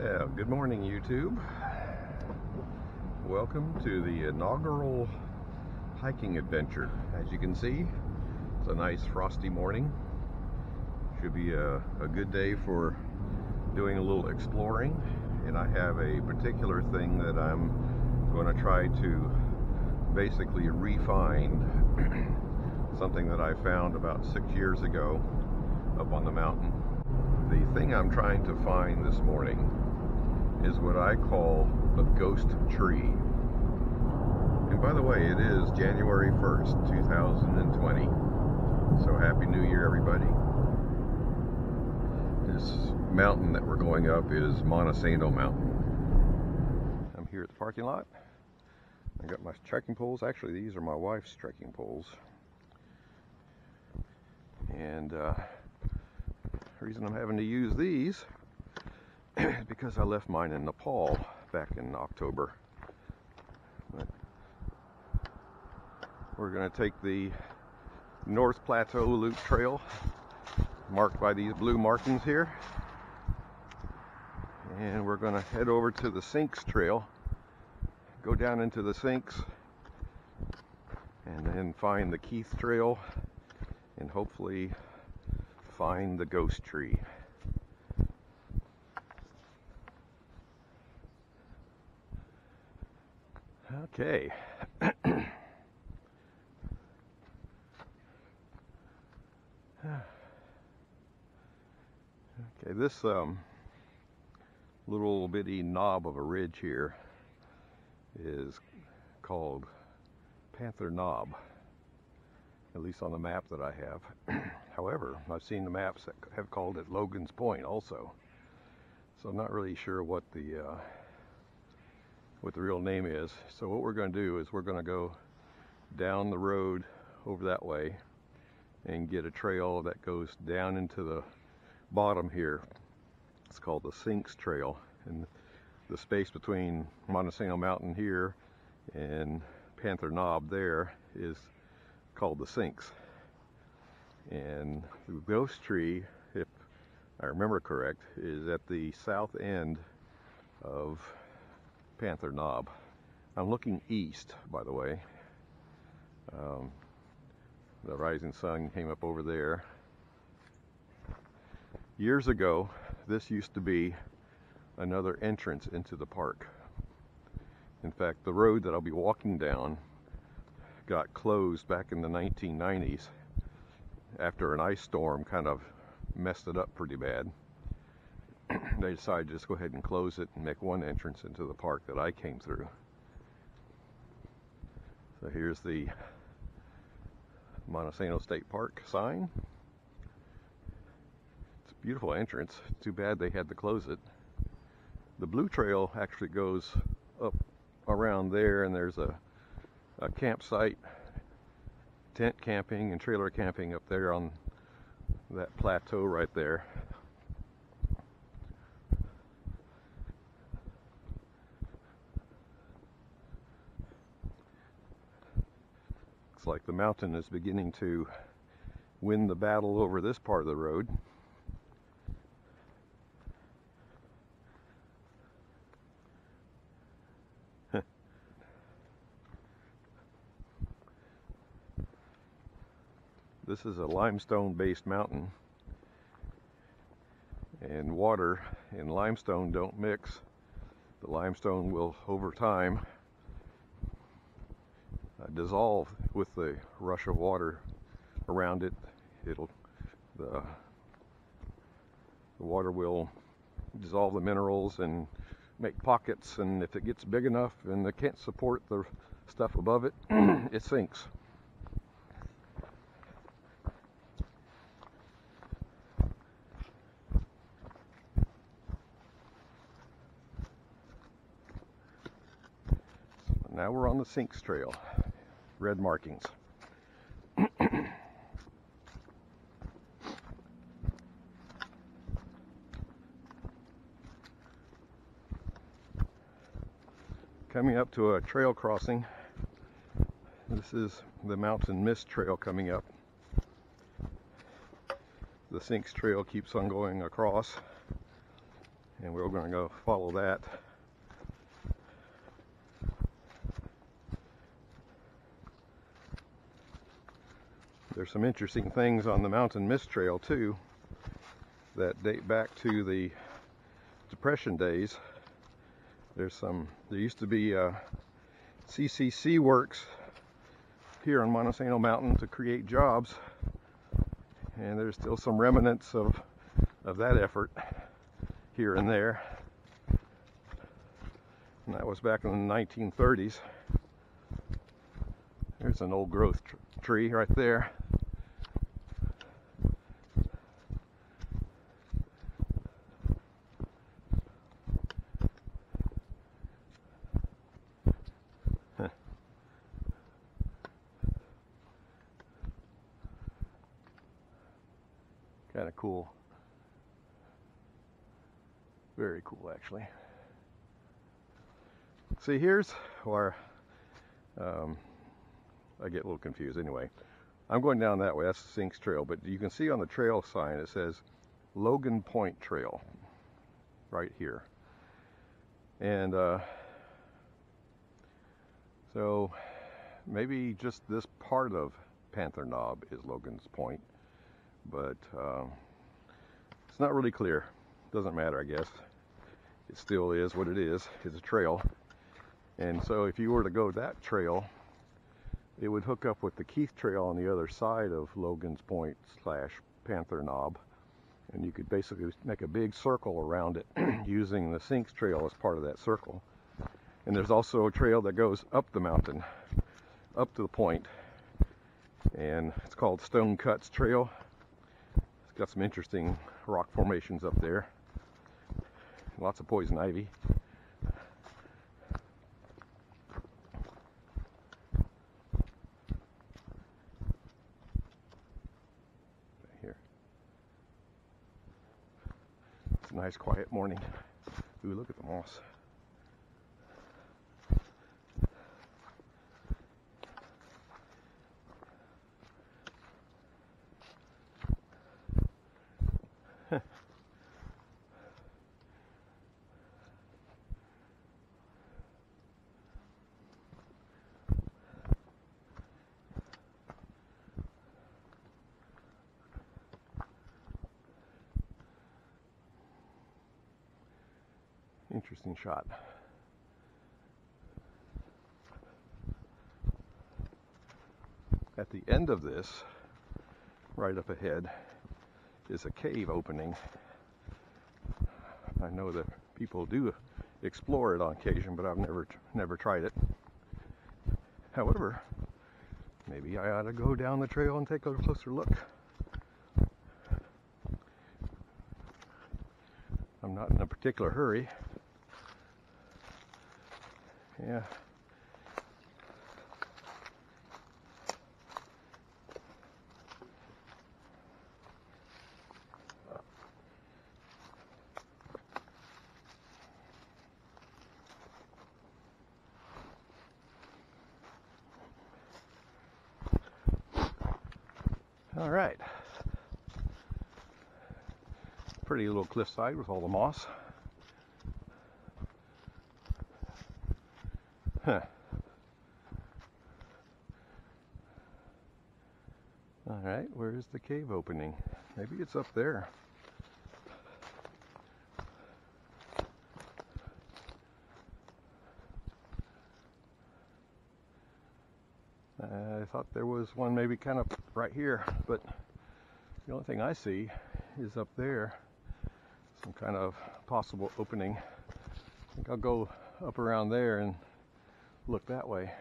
Yeah, good morning YouTube. Welcome to the inaugural hiking adventure. As you can see, it's a nice frosty morning. Should be a good day for doing a little exploring, and I have a particular thing that I'm going to try to basically re-find. Something that I found about 6 years ago up on the mountain. The thing I'm trying to find this morning is what I call a ghost tree. And by the way, it is January 1st, 2020. So Happy New Year, everybody. This mountain that we're going up is Montesano Mountain. I'm here at the parking lot. I got my trekking poles. Actually, these are my wife's trekking poles. And the reason I'm having to use these is because I left mine in Nepal back in October. But we're going to take the North Plateau Loop Trail, marked by these blue markings here, and we're going to head over to the Sinks Trail, go down into the Sinks, and then find the Keith Trail, and hopefully find the ghost tree. Okay. Okay, this little bitty knob of a ridge here is called Panther Knob, at least on the map that I have. However, I've seen the maps that have called it Logan's Point also, so I'm not really sure what the real name is. So what we're going to do is we're going to go down the road over that way and get a trail that goes down into the bottom here. It's called the Sinks Trail, and the space between Montesano Mountain here and Panther Knob there is called the Sinks. And the ghost tree, if I remember correct, is at the south end of Panther Knob. I'm looking east, by the way. The rising sun came up over there. Years ago, this used to be another entrance into the park. In fact, the road that I'll be walking down got closed back in the 1990s after an ice storm kind of messed it up pretty bad. They decided to just go ahead and close it and make one entrance into the park that I came through. So here's the Montesano State Park sign. It's a beautiful entrance. Too bad they had to close it. The blue trail actually goes up around there, and there's a campsite, tent camping and trailer camping up there on that plateau right there. Looks like the mountain is beginning to win the battle over this part of the road. This is a limestone-based mountain, and water and limestone don't mix. The limestone will, over time, dissolve with the rush of water around it. The water will dissolve the minerals and make pockets, and if it gets big enough and it can't support the stuff above it, it sinks. Now we're on the Sinks Trail. Red markings. Coming up to a trail crossing. This is the Mountain Mist Trail coming up. The Sinks Trail keeps on going across, and we're going to go follow that. There's some interesting things on the Mountain Mist Trail too that date back to the Depression days. There used to be CCC works here on Montesano Mountain to create jobs, and there's still some remnants of that effort here and there. And that was back in the 1930s. There's an old growth tree right there. Kind of cool. Very cool, actually. See, here's where I get a little confused. Anyway, I'm going down that way. That's the Sinks Trail, but you can see on the trail sign it says Logan Point Trail right here. And so maybe just this part of Panther Knob is Logan's Point, but it's not really clear. Doesn't matter, I guess. It still is what it is. It's a trail. And so if you were to go that trail, it would hook up with the Keith Trail on the other side of Logan's Point / Panther Knob, and you could basically make a big circle around it using the Sinks Trail as part of that circle. And there's also a trail that goes up the mountain, up to the point, and it's called Stone Cuts Trail. It's got some interesting rock formations up there, lots of poison ivy. Here, it's a nice quiet morning. Ooh, look at the moss. Interesting shot. At the end of this, right up ahead, is a cave opening. I know that people do explore it on occasion, but I've never tried it. However, maybe I ought to go down the trail and take a closer look. I'm not in a particular hurry. Yeah. All right. Pretty little cliffside with all the moss. Huh. All right, where's the cave opening? Maybe it's up there. I thought there was one maybe kind of right here, but the only thing I see is up there. Some kind of possible opening. I think I'll go up around there and look that way.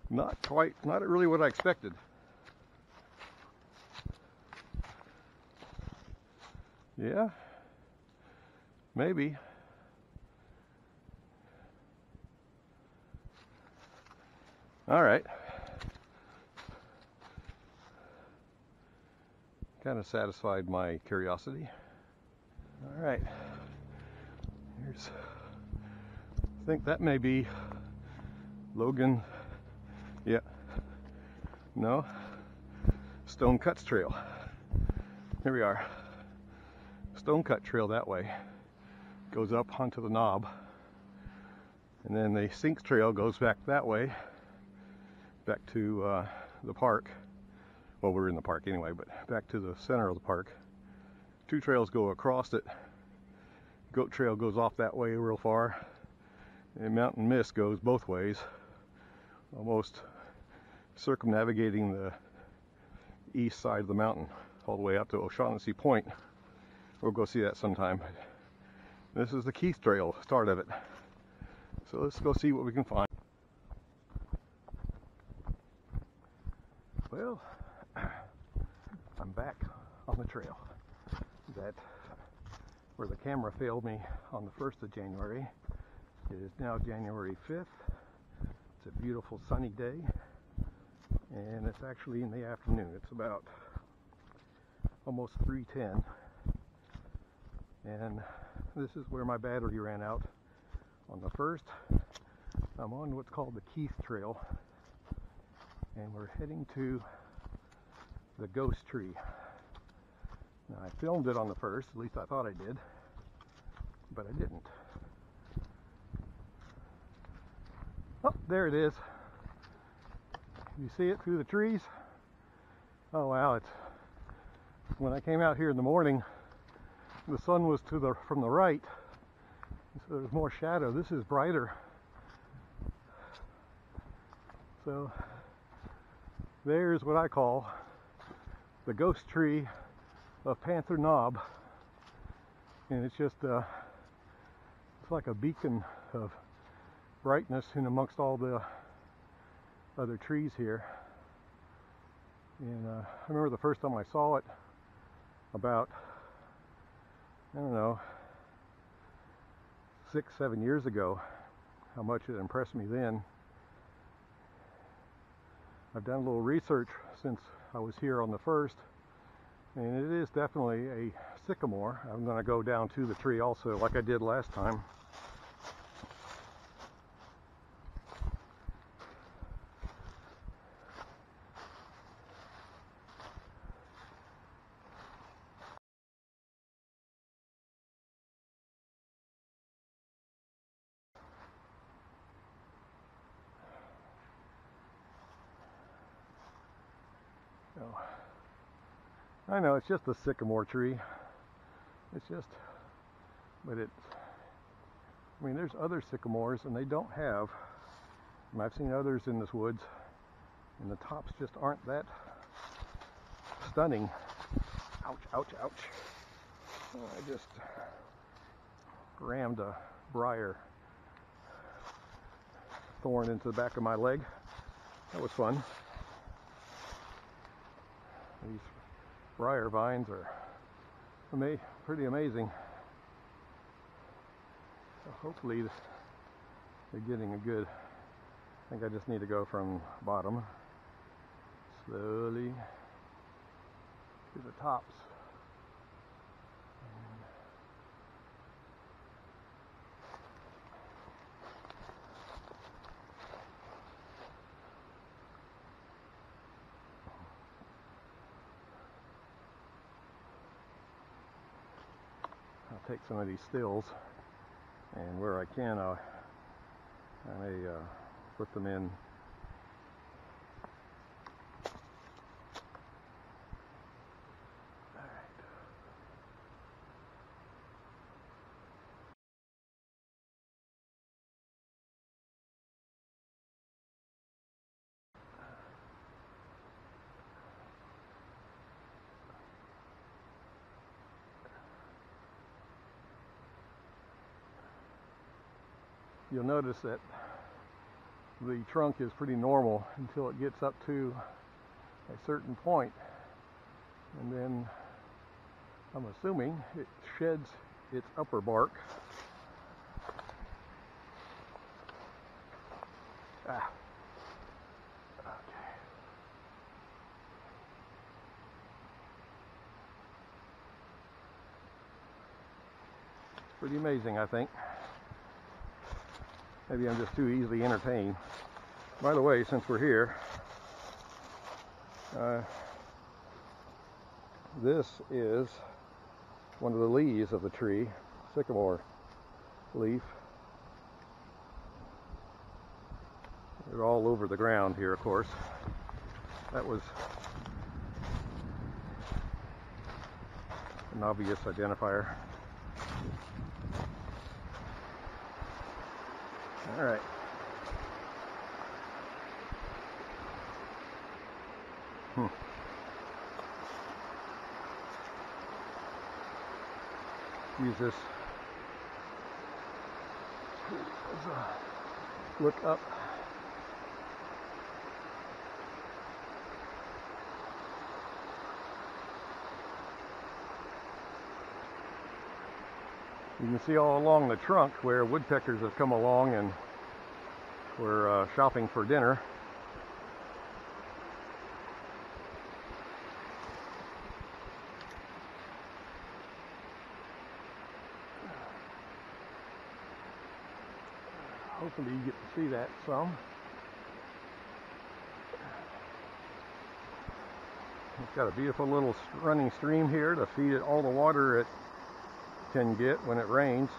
Not really what I expected. Yeah, maybe. All right. Kind of satisfied my curiosity. All right. Here's, I think that may be Logan. Yeah. No. Stone Cuts Trail. Here we are. stone cut trail that way, goes up onto the knob, and then the Sinks trail goes back that way, back to the park. Well, we're in the park anyway, but back to the center of the park. Two trails go across it. Goat trail goes off that way real far, and Mountain Mist goes both ways, almost circumnavigating the east side of the mountain all the way up to O'Shaughnessy Point. We'll go see that sometime. This is the Keith Trail, start of it. So let's go see what we can find. Well, I'm back on the trail that where the camera failed me on the 1st of January. It is now January 5th. It's a beautiful sunny day, and it's actually in the afternoon. It's about almost 3:10, and this is where my battery ran out on the 1st. I'm on what's called the Keith Trail, and we're heading to the Ghost Tree. Now, I filmed it on the 1st, at least I thought I did, but I didn't. Oh, there it is. You see it through the trees? Oh wow, it's when I came out here in the morning, the sun was from the right, so there's more shadow. This is brighter. So there's what I call the ghost tree of Panther Knob, and it's just it's like a beacon of brightness in amongst all the other trees here. And I remember the first time I saw it about, I don't know, 6-7 years ago, how much it impressed me then. I've done a little research since I was here on the 1st, and it is definitely a sycamore. I'm going to go down to the tree also, like I did last time. I know it's just a sycamore tree. It's just, but it's, I mean, there's other sycamores and they don't have, and I've seen others in this woods, and the tops just aren't that stunning. Ouch, ouch, ouch. Oh, I just rammed a briar thorn into the back of my leg. That was fun. These briar vines are pretty amazing. So hopefully they're getting a good, I think I just need to go from bottom slowly to the tops. I'll take some of these stills, and where I can, I may put them in. You'll notice that the trunk is pretty normal until it gets up to a certain point, and then I'm assuming it sheds its upper bark. Okay. Pretty amazing, I think. Maybe I'm just too easily entertained. By the way, since we're here, this is one of the leaves of the tree, sycamore leaf. They're all over the ground here, of course. That was an obvious identifier. All right. Use this as a look up. You can see all along the trunk where woodpeckers have come along and were shopping for dinner. Hopefully you get to see that some. It's got a beautiful little running stream here to feed it all the water it can get when it rains.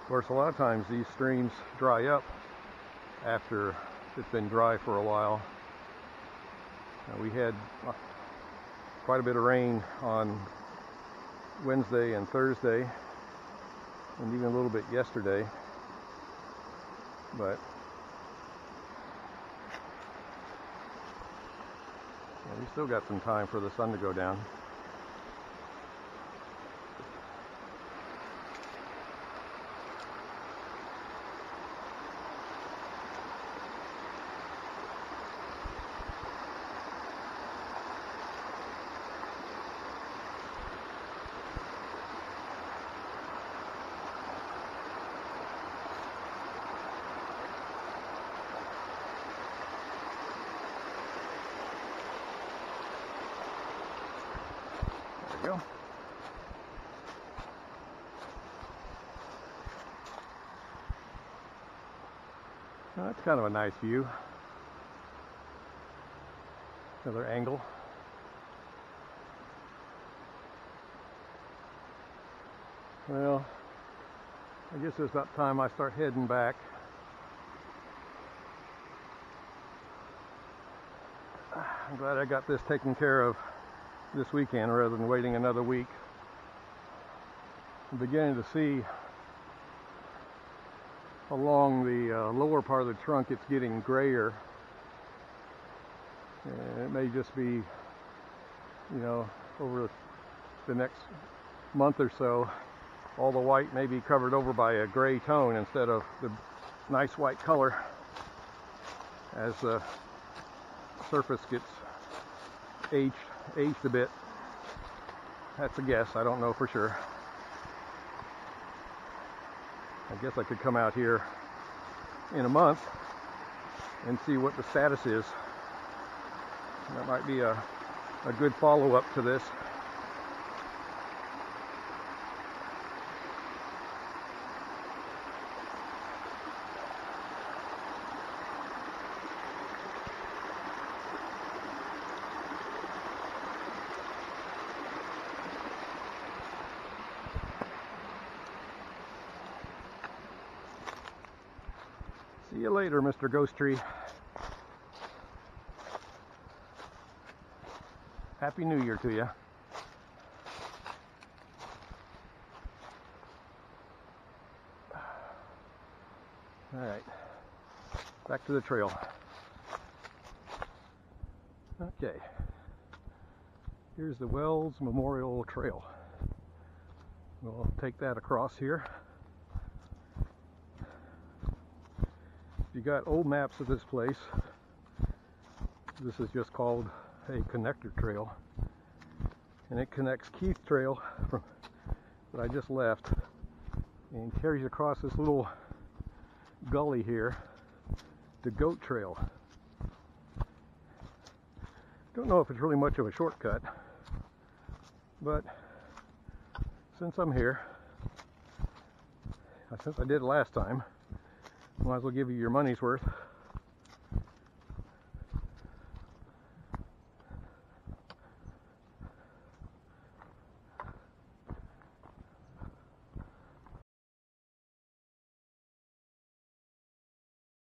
Of course, a lot of times these streams dry up after it's been dry for a while. We had quite a bit of rain on Wednesday and Thursday, and even a little bit yesterday. But we still got some time for the sun to go down. Go. Well, that's kind of a nice view. Another angle. Well, I guess it's about time I start heading back. I'm glad I got this taken care of this weekend rather than waiting another week. I'm beginning to see along the lower part of the trunk it's getting grayer. And it may just be, you know, over the next month or so, all the white may be covered over by a gray tone instead of the nice white color as the surface gets aged a bit. That's a guess. I don't know for sure. I guess I could come out here in a month and see what the status is. That might be a good follow-up to this. See you later, Mr. Ghost Tree. Happy New Year to you. All right, back to the trail. Okay, here's the Wells Memorial Trail. We'll take that across here. You got old maps of this place. This is just called a connector trail, and it connects Keith Trail that I just left and carries across this little gully here to Goat Trail. Don't know if it's really much of a shortcut, but since I'm here, since I did last time, might as well give you your money's worth.